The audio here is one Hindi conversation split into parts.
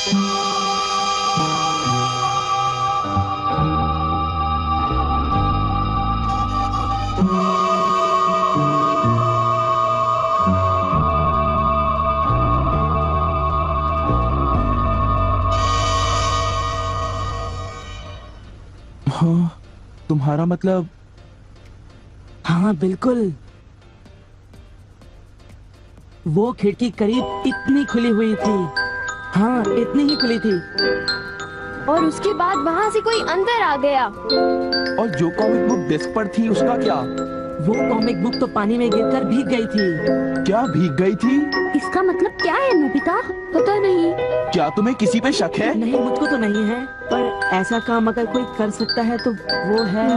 हाँ, तुम्हारा मतलब? हाँ बिल्कुल, वो खिड़की करीब इतनी खुली हुई थी। हाँ, इतनी ही खुली थी। और उसके बाद वहाँ से कोई अंदर आ गया। और जो कॉमिक बुक डेस्क पर थी उसका क्या? वो कॉमिक बुक तो पानी में गिरकर भीग गई थी। क्या भीग गई थी? इसका मतलब क्या है नोबिता? पता नहीं। क्या तुम्हें किसी पे शक है? नहीं, मुझको तो नहीं है, पर ऐसा काम अगर कोई कर सकता है तो वो है।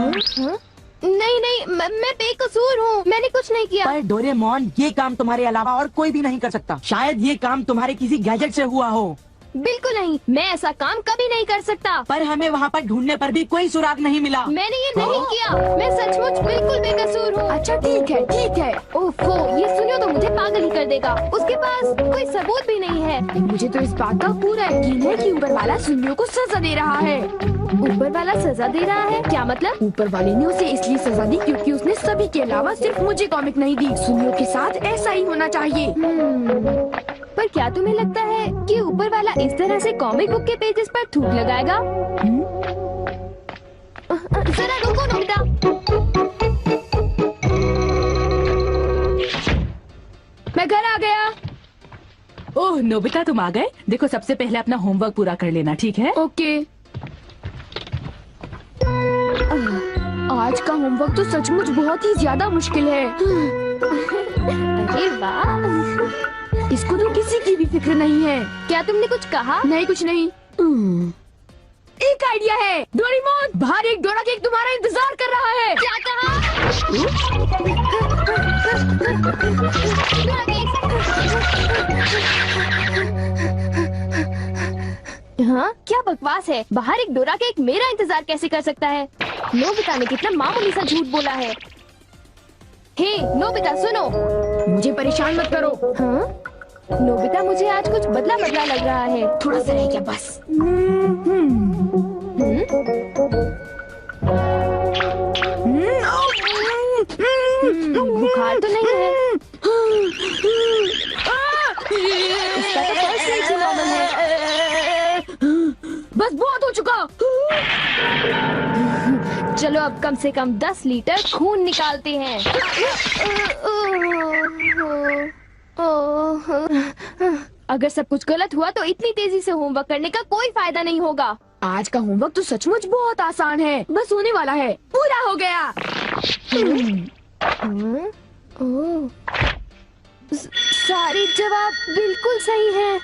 नहीं नहीं, मैं बेकसूर हूँ, मैंने कुछ नहीं किया। पर डोरेमोन, ये काम तुम्हारे अलावा और कोई भी नहीं कर सकता। शायद ये काम तुम्हारे किसी गैजेट से हुआ हो। बिल्कुल नहीं, मैं ऐसा काम कभी नहीं कर सकता। पर हमें वहाँ पर ढूंढने पर भी कोई सुराग नहीं मिला। मैंने ये नहीं किया, मैं सचमुच बिल्कुल बेकसूर हूँ। अच्छा ठीक है ठीक है। ओफो, ये सुनियो तो मुझे पागल ही कर देगा। उसके पास कोई सबूत भी नहीं है। मुझे तो इस बात का पूरा यकीन है कि ऊपर वाला सुनियो को सजा दे रहा है। ऊपर वाला सजा दे रहा है? क्या मतलब? ऊपर वाले ने उसे इसलिए सजा दी क्योंकि उसने सभी के अलावा सिर्फ मुझे कॉमिक नहीं दी। सुनियो के साथ ऐसा ही होना चाहिए। पर क्या तुम्हें लगता है कि ऊपर वाला इस तरह से कॉमिक बुक के पेजेस पर थूक लगाएगा? जरा रुको नोबिता। मैं घर आ गया। ओह नोबिता, तुम आ गए। देखो, सबसे पहले अपना होमवर्क पूरा कर लेना, ठीक है? ओके। आज का होमवर्क तो सचमुच बहुत ही ज्यादा मुश्किल है। अरे वाह, इसको तो किसी की भी फिक्र नहीं है। क्या तुमने कुछ कहा? नहीं, कुछ नहीं। एक आइडिया है। डोरेमोन, बाहर एक डोरा केक तुम्हारा इंतजार कर रहा है। क्या कहा? हाँ, क्या बकवास है। बाहर एक डोरा केक मेरा इंतजार कैसे कर सकता है? नोबिता ने कितना मामूली सा झूठ बोला है। हे नोबिता, सुनो, मुझे परेशान मत करो। हाँ? नोबिता, मुझे आज कुछ बदला बदला लग रहा है। थोड़ा सा रह गया बस। बुखार तो नहीं है? इसका तो फर्स्ट रेट से नॉर्मल है। बस बहुत हो चुका। चलो अब कम से कम 10 लीटर खून निकालते हैं। अगर सब कुछ गलत हुआ तो इतनी तेजी से होमवर्क करने का कोई फायदा नहीं होगा। आज का होमवर्क तो सचमुच बहुत आसान है, बस होने वाला है। पूरा हो गया। सारे जवाब बिल्कुल सही हैं।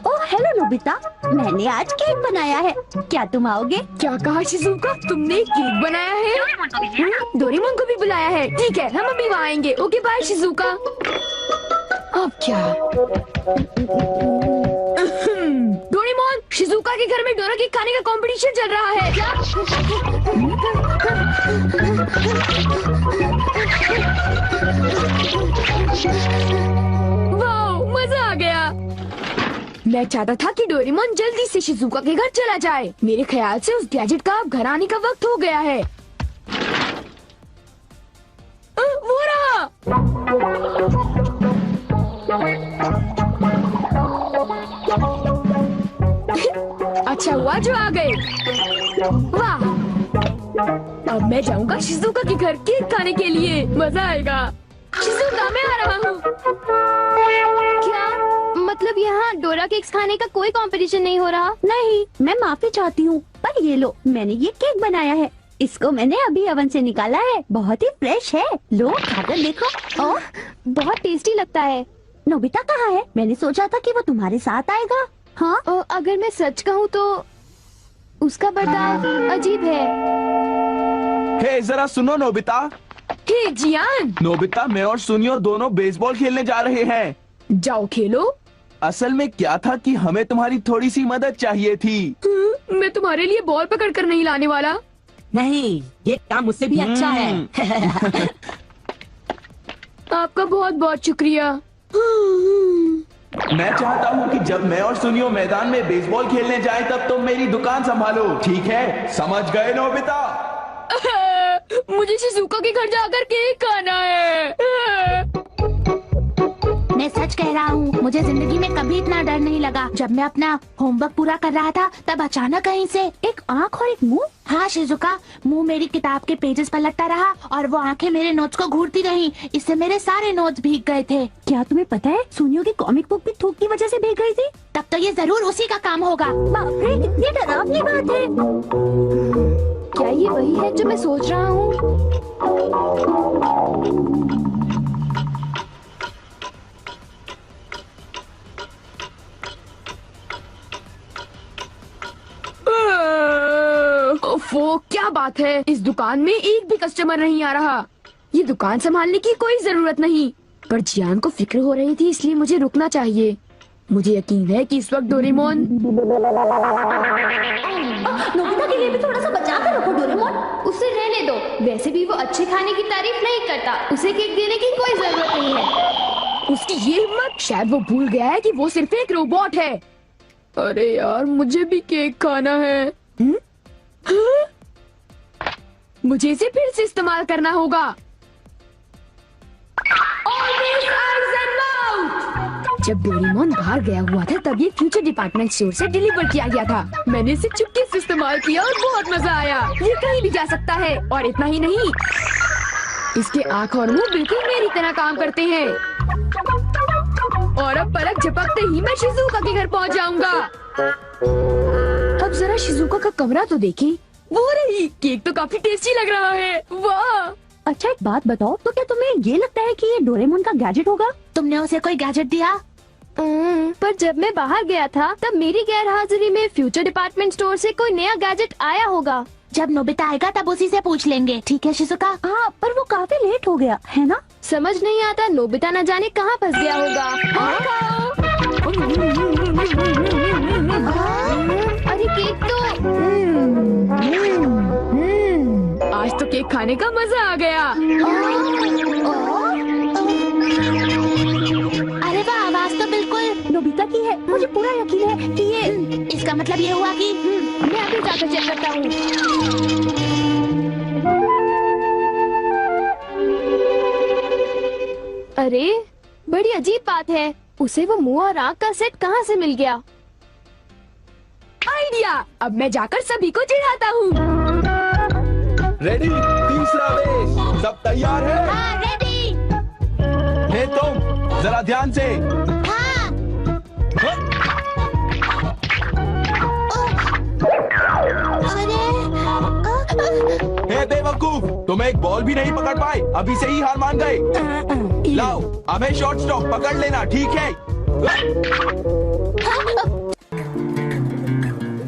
ओह हेलो नोबिता, मैंने आज केक बनाया है, क्या तुम आओगे? क्या कहा शिजुका? तुमने केक बनाया है? डोरेमोन को भी बुलाया है। ठीक है, हम अभी वहाँ आएंगे। Okay bye Shizuka. अब क्या? डोरेमोन, शिजुका के घर में डोरा केक खाने का कंपटीशन चल रहा है। क्या? वाह, मजा आ गया। मैं चाहता था कि डोरेमोन जल्दी से शिजुका के घर चला जाए। मेरे ख्याल से उस गैजेट का अब घर आने का वक्त हो गया है। वो रहा। अच्छा हुआ जो आ गए। वाह, अब मैं जाऊंगा शिजुका के घर केक खाने के लिए। मजा आएगा। शिजुका, मैं आ रहा हूँ। क्या मतलब यहाँ डोरा केक्स खाने का कोई कंपटीशन नहीं हो रहा? नहीं, मैं माफी चाहती हूँ, पर ये लो, मैंने ये केक बनाया है। इसको मैंने अभी ओवन से निकाला है, बहुत ही फ्रेश है। लो खाकर देखो। ओह, बहुत टेस्टी लगता है। नोबिता कहाँ है? मैंने सोचा था कि वो तुम्हारे साथ आएगा। हाँ, अगर मैं सच कहूँ तो उसका बर्ताव अजीब है। हे जरा सुनो नोबिता। हे जियान। नोबिता, मैं और सुनियो दोनों बेसबॉल खेलने जा रहे हैं। जाओ खेलो। असल में क्या था कि हमें तुम्हारी थोड़ी सी मदद चाहिए थी। मैं तुम्हारे लिए बॉल पकड़ कर नहीं लाने वाला। नहीं, ये काम मुझसे भी अच्छा है। आपका बहुत बहुत शुक्रिया। मैं चाहता हूँ कि जब मैं और सुनियो मैदान में बेसबॉल खेलने जाएं तब तुम मेरी दुकान संभालो, ठीक है? समझ गए नोबिता? मुझे शिजुका के घर जाकर केक खाना है। मैं सच कह रहा हूँ, मुझे जिंदगी में कभी इतना डर नहीं लगा। जब मैं अपना होमवर्क पूरा कर रहा था तब अचानक कहीं से एक आँख और एक मुंह। हाँ शिजुका, मुंह मेरी किताब के पेजेस पर लटका रहा और वो आंखें मेरे नोट्स को घूरती रहीं। इससे मेरे सारे नोट्स भीग गए थे। क्या तुम्हें पता है, सुनियो की कॉमिक बुक भी थूक की वजह से भीग गई थी? तब तो ये जरूर उसी का काम होगा। बाप रे, कितनी डरावनी बात है। क्या ये वही है जो मैं सोच रहा हूँ? ओफो, क्या बात है, इस दुकान में एक भी कस्टमर नहीं आ रहा। ये दुकान संभालने की कोई जरूरत नहीं, पर जियान को फिक्र हो रही थी, इसलिए मुझे रुकना चाहिए। मुझे यकीन है कि इस वक्त डोरेमोन। नोबिता के लिए भी थोड़ा सा बचा कर रखो डोरेमोन। उसे रहने दो, वैसे भी वो अच्छे खाने की तारीफ नहीं करता। उसे केक देने की कोई जरूरत नहीं है। उसकी ये हिम्मत, शायद वो भूल गया है कि वो सिर्फ एक रोबोट है। अरे यार, मुझे भी केक खाना है। हाँ? मुझे इसे फिर से इस्तेमाल करना होगा। Always eyes and mouth। जब डोरेमोन बाहर गया हुआ था तब ये फ्यूचर डिपार्टमेंट स्टोर से डिलीवर किया गया था। मैंने इसे चुपके से इस्तेमाल किया और बहुत मजा आया। ये कहीं भी जा सकता है, और इतना ही नहीं, इसके आँख और मुंह बिल्कुल मेरी तरह काम करते हैं। और अब पलक झपकते ही मैं शिजुका के घर पहुंच जाऊंगा। अब जरा शिजुका का कमरा तो देखें। वो रही, केक तो काफी टेस्टी लग रहा है। वाह! अच्छा एक बात बताओ, तो क्या तुम्हें ये लगता है कि ये डोरेमोन का गैजेट होगा? तुमने उसे कोई गैजेट दिया? पर जब मैं बाहर गया था तब मेरी गैरहाजिरी में फ्यूचर डिपार्टमेंट स्टोर से कोई नया गैजेट आया होगा। जब नोबिता आएगा तब उसी से पूछ लेंगे, ठीक है शिजुका? हाँ, पर वो काफी लेट हो गया है ना? समझ नहीं आता, नोबिता न जाने कहाँ फंस गया होगा। अरे केक तो आज तो केक खाने का मजा आ गया। अरे वाह, आवाज तो बिल्कुल नोबिता की है। मुझे पूरा यकीन है कि ये, इसका मतलब ये हुआ कि मैं अभी जाकर चेक करता हूँ। अरे बड़ी अजीब बात है, उसे वो मुंह और आँख का सेट कहाँ से मिल गया? आइडिया! अब मैं जाकर सभी को चिढ़ाता हूँ। रेडी? तीसरा रेस, सब तैयार है? हाँ, रेडी। हे तुम, जरा ध्यान से। हाँ। हे बेवकूफ, तुम एक बॉल भी नहीं पकड़ पाए, अभी से ही हार मान गए। लाओ, अब है शॉर्ट स्टॉप, पकड़ लेना, ठीक है?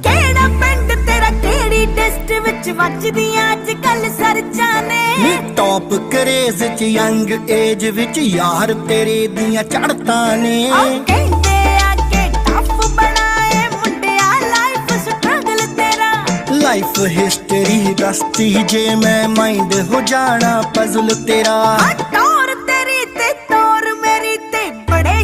केड़ा पिंड तेरा केड़ी टेस्ट विच वजदियां अजकल सरचां ने टॉप क्रेज च यंग एज विच यार तेरे दियां चढ़तां ने कहंदे आके टफ बनाए मुंडिया लाइफ स्ट्रगल तेरा लाइफ हिस्ट्री दसती जे मैं माइंड हो जाना पजल तेरा टोर तेरी ते तोर मेरी ते बड़े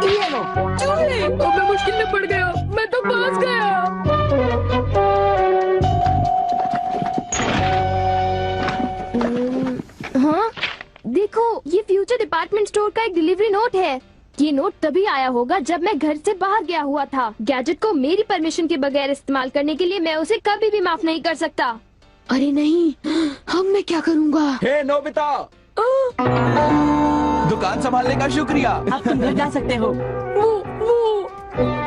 ये लो, चूहे! अब मैं मुश्किल में पड़ गया, मैं तो फंस गया। हाँ, देखो, ये फ्यूचर डिपार्टमेंट स्टोर का एक डिलीवरी नोट है। ये नोट तभी आया होगा जब मैं घर से बाहर गया हुआ था। गैजेट को मेरी परमिशन के बगैर इस्तेमाल करने के लिए मैं उसे कभी भी माफ नहीं कर सकता। अरे नहीं, अब मैं क्या करूँगा? हे नोबिता, दुकान संभालने का शुक्रिया। अब तुम घर जा सकते हो। वो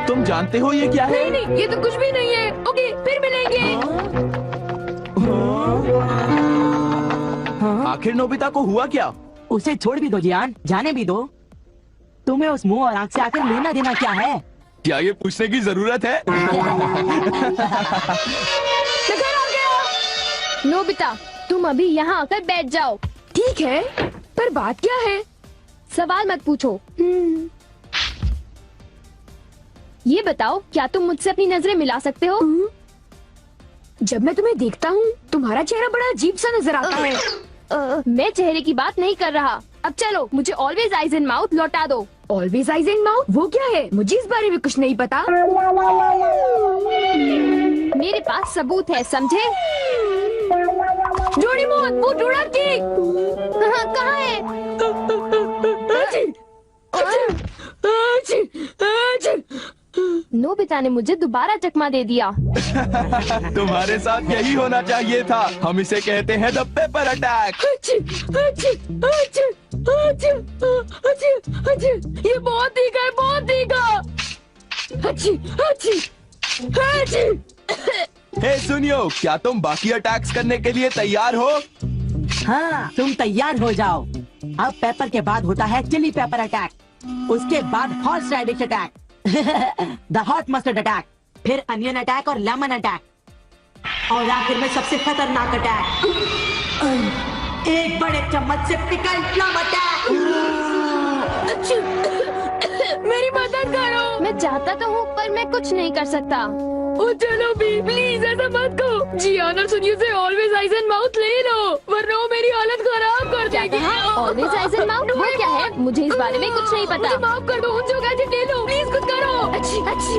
तुम जानते हो ये क्या है? नहीं, ये तो कुछ भी नहीं है। ओके, फिर मिलेंगे। आखिर नोबिता को हुआ क्या? उसे छोड़ भी दो जियान, जाने भी दो। तुम्हें उस मुंह और आंख से आकर लेना देना क्या है? क्या ये पूछने की जरूरत है? नोबिता, तुम अभी यहाँ आकर बैठ जाओ। ठीक है, पर बात क्या है? सवाल मत पूछो। ये बताओ, क्या तुम मुझसे अपनी नजरें मिला सकते हो? जब मैं तुम्हें देखता हूँ तुम्हारा चेहरा बड़ा अजीब सा नजर आता है। मैं चेहरे की बात नहीं कर रहा। अब चलो मुझे ऑलवेज आइज एंड माउथ लौटा दो। ऑलवेज आइज एंड माउथ वो क्या है? मुझे इस बारे में कुछ नहीं पता। मेरे पास सबूत है, समझे? डोरेमोन, वो डोरा केक कहाँ है? नोबिता ने मुझे दोबारा चकमा दे दिया। तुम्हारे साथ यही होना चाहिए था। हम इसे कहते हैं द पेपर अटैक। ये बहुत तीखा है, बहुत तीखा। हे सुनियो, क्या तुम बाकी अटैक्स करने के लिए तैयार हो? हाँ, तुम तैयार हो जाओ। अब पेपर के बाद होता है चिली पेपर अटैक, उसके बाद horse radish attack, the hot mustard attack, फिर अनियन अटैक और लेमन अटैक, और आखिर में सबसे खतरनाक अटैक, एक बड़े चम्मच से पिकल प्लम अटैक। मेरी मदद करो। मैं चाहता तो हूँ पर मैं कुछ नहीं कर सकता। ओ चलो भी, प्लीज ऐसा मत करो। जियान और सुनियो से ऑलवेज आइज एंड माउथ ले लो, वरना वो मेरी हालत खराब कर देगी। ऑलवेज आइज एंड माउथ वो क्या है? मुझे इस बारे में कुछ नहीं पता। मुझे माफ कर दो, उन जो गैजेट ले लो, प्लीज कुछ करो। अच्छी अच्छी